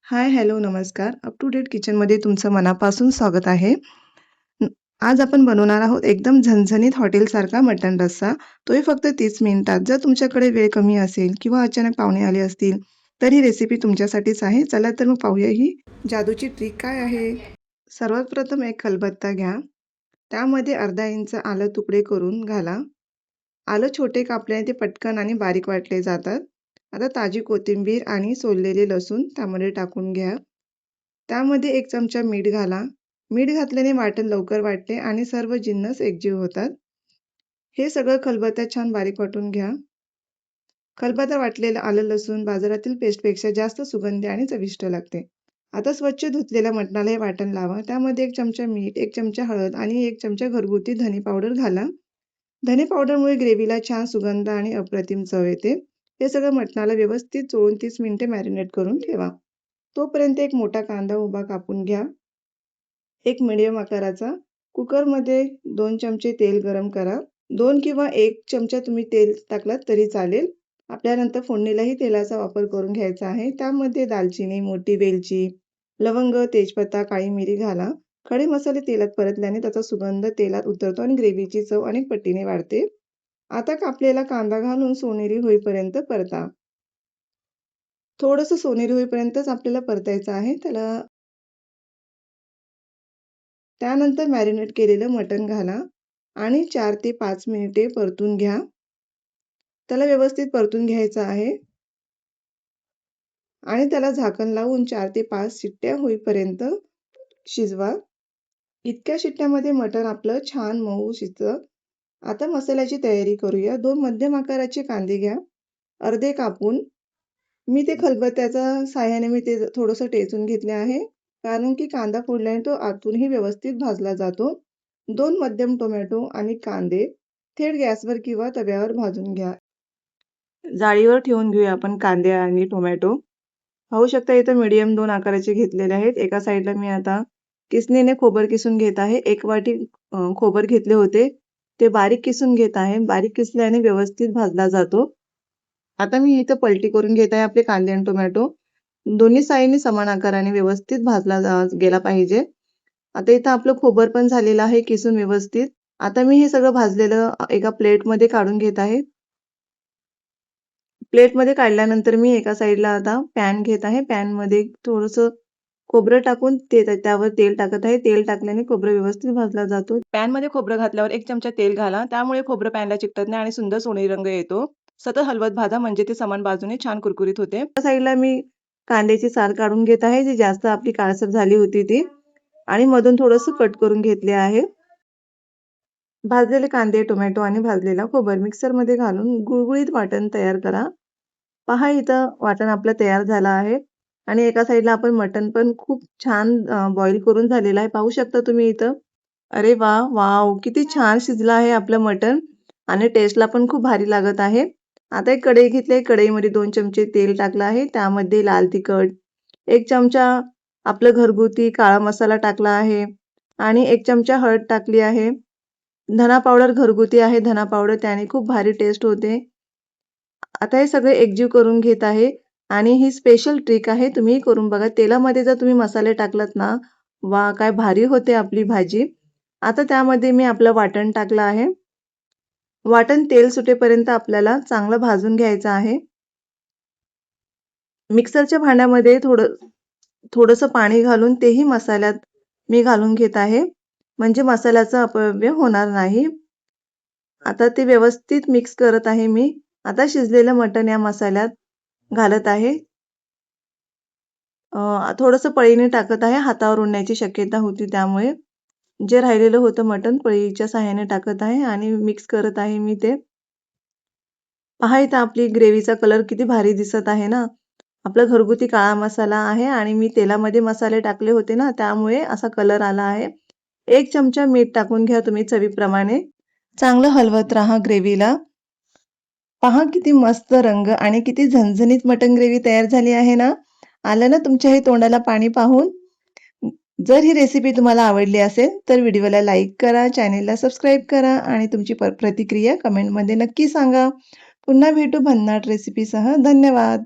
हाय, hello, नमस्कार. Up to date किचनमध्ये तुमचं मनापासून स्वागत आहे. न आज आपण बनवणार आहोत एकदम झणझणीत हॉटेलसारखा मटण रस्सा. तोही फक्त 30 मिनिटात. जर तुमच्याकडे वेळ कमी असेल किंवा अचानक पाहुणे आले असतील, तर ही रेसिपी तुमच्यासाठीच आहे. चला तर मग पाहूया ही जादूची ट्रिक काय आहे. सर्वात प्रथम एक खलबत्ता घ्या. त्यामध्ये अर्धा इंच आलं तुकडे करून घाला. आलं छोटे कापल्याने ते पटकन आणि बारीक वाटले जातात. आता ताजी कोथिंबीर आणि सोललेले लसूण त्यामध्ये टाकून घ्या. त्यामध्ये 1 चमचा मीठ घाला. मीठ घातल्याने वाटण लवकर वाटते आणि सर्व जिन्नस एकजीव होतात. हे सगळं खलबत्त्यात छान बारीक वाटून घ्या. खलबत्त्यात वाटलेलं आलं लसूण बाजारातील पेस्टपेक्षा जास्त सुगंधी आणि चविष्ट लागते. आता स्वच्छ धुतलेल्या मटणाला हे वाटण लावा. त्यामध्ये 1 चमचा मीठ, 1 चमचा हळद आणि 1 चमचा घरगुती धने पावडर घाला. धने पावडरमुळे ग्रेव्हीला छान सुगंध आणि अप्रतिम चव येते. हे सगळं मटणाला व्यवस्थित चोळून 30 मिनिटे मॅरिनेट करून ठेवा. तोपर्यंत एक मोठा कांदा उभा कापून घ्या. एक मिडियम आकाराचा. कुकरमध्ये 2 चमचे तेल गरम करा. 2 किंवा 1 चमचा तुम्ही तेल टाकलात तरी चालेल. आपल्याला नंतर फोडणीलाही तेलाचा वापर करून घ्यायचा आहे. त्यामध्ये दालचिनी, मोठी वेलची, लवंग, तेजपत्ता, काळी मिरी घाला. खडे मसाले तेलात परतल्याने त्याचा सुगंध तेलात उतरतो आणि ग्रेव्हीची चव अनेक पटीने वाढते. आता कापलेला कांदा घालून सोनेरी होईपर्यंत परता. थोडंसं सोनेरी होईपर्यंतच आपल्याला परतायचं आहे. त्यानंतर मॅरिनेट केलेलं मटण घाला आणि 4 ते 5 मिनिटे परतून घ्या. त्याला व्यवस्थित परतून घ्यायचं आहे आणि त्याला झाकण लावून 4 ते 5 शिट्ट्या होईपर्यंत शिजवा. इतक्या शिट्ट्यामध्ये मटण आपलं छान मऊ शिजतं. आता मसाल्याची तयारी करूया. 2 मध्यम आकाराचे कांदे घ्या. अर्धे कापून मी ते खलबत्त्याच्या साहाय्याने मी ते थोडंसं टेचून घेतले आहे. कारण की कांदा फोडल्याने तो आतूनही व्यवस्थित भाजला जातो. 2 मध्यम टोमॅटो आणि कांदे थेट गॅसवर किंवा तव्यावर भाजून घ्या. जाळीवर ठेवून घेऊया आपण कांदे आणि टोमॅटो. पाहू शकता इथं मीडियम 2 आकाराचे घेतलेले आहेत. एका साईडला मी आता किसणीने खोबर किसून घेत आहे. 1 वाटी खोबर घेतले होते. ते बारीक किसून घेत आहे. बारीक किसल्याने व्यवस्थित भाजला जातो. आता मी इथं पलटी करून घेत आहे आपले कांदे आणि टोमॅटो. दोन्ही साईडने समान आकाराने व्यवस्थित भाजला गेला पाहिजे. आता इथं आपलं खोबर पण झालेलं आहे किसून व्यवस्थित. आता मी हे सगळं भाजलेलं एका प्लेटमध्ये काढून घेत आहे. प्लेटमध्ये काढल्यानंतर मी एका साईडला आता पॅन घेत आहे. पॅनमध्ये थोडंसं खोबरं टाकून त्यावर तेल टाकत आहे. तेल टाकल्याने खोबरं व्यवस्थित भाजला जातो. पॅनमध्ये खोबरं घातल्यावर 1 चमचा तेल घाला. त्यामुळे खोबरं पॅनला चिकटत नाही आणि सुंदर सोनेरी रंग येतो. सतत हलवत भाजा म्हणजे ते समान बाजूने छान कुरकुरीत होते. त्या साईडला मी कांद्याची साल काढून घेत आहे, जी जास्त आपली काळसर झाली होती ती आणि मधून थोडंसं कट करून घेतले आहे. भाजलेले कांदे, टोमॅटो आणि भाजलेला खोबर मिक्सरमध्ये घालून गुळगुळीत वाटण तयार करा. पहा इथं वाटण आपलं तयार झालं आहे आणि एका साईडला आपण मटण पण खूप छान बॉईल करून झालेलं आहे. पाहू शकता तुम्ही इथं. अरे वाह! वॉव! किती छान शिजलं आहे आपलं मटण आणि टेस्टला पण खूप भारी लागत आहे. आता एक कढई घेतली. कढईमध्ये 2 चमचे तेल टाकलं आहे. त्यामध्ये लाल तिखट, 1 चमचा आपलं घरगुती काळा मसाला टाकला आहे आणि 1 चमचा हळद टाकली आहे. धना पावडर घरगुती आहे. धना पावडर त्याने खूप भारी टेस्ट होते. आता हे सगळे एकजीव करून घेत आहे आणि ही स्पेशल ट्रिक आहे. तुम्ही करून बघा. तेलामध्ये जर तुम्ही मसाले टाकलात ना, वाह! काय भारी होते आपली भाजी. आता त्यामध्ये मी आपलं वाटण टाकलं आहे. वाटण तेल सुटेपर्यंत आपल्याला चांगलं भाजून घ्यायचं आहे. मिक्सरच्या भांड्यामध्ये थोडंसं पाणी घालून तेही मसाल्यात मी घालून घेत आहे. म्हणजे मसाल्याचा अपव्यय होणार नाही. आता ते व्यवस्थित मिक्स करत आहे मी. आता शिजलेलं मटण या मसाल्यात घालत आहे. थोडंसं पळीने टाकत आहे. हातावर उडण्याची शक्यता होती त्यामुळे. जे राहिलेलं होतं मटण पळीच्या साहाय्याने टाकत आहे आणि मिक्स करत आहे मी ते. पहा इथं आपली ग्रेव्हीचा कलर किती भारी दिसत आहे ना. आपला घरगुती काळा मसाला आहे आणि मी तेलामध्ये मसाले टाकले होते ना, त्यामुळे असा कलर आला आहे. 1 चमचा मीठ टाकून घ्या तुम्ही चवीप्रमाणे. चांगलं हलवत राहा ग्रेव्हीला. पहा किती मस्त रंग आणि किती झणझणीत मटण ग्रेव्ही तयार झाली आहे ना. आलं ना तुमच्याही तोंडाला पाणी पाहून. जर ही रेसिपी तुम्हाला आवडली असेल तर व्हिडिओला लाईक करा, चॅनेलला सबस्क्राईब करा आणि तुमची प्रतिक्रिया कमेंटमध्ये नक्की सांगा. पुन्हा भेटू भन्नाट रेसिपीसह. धन्यवाद.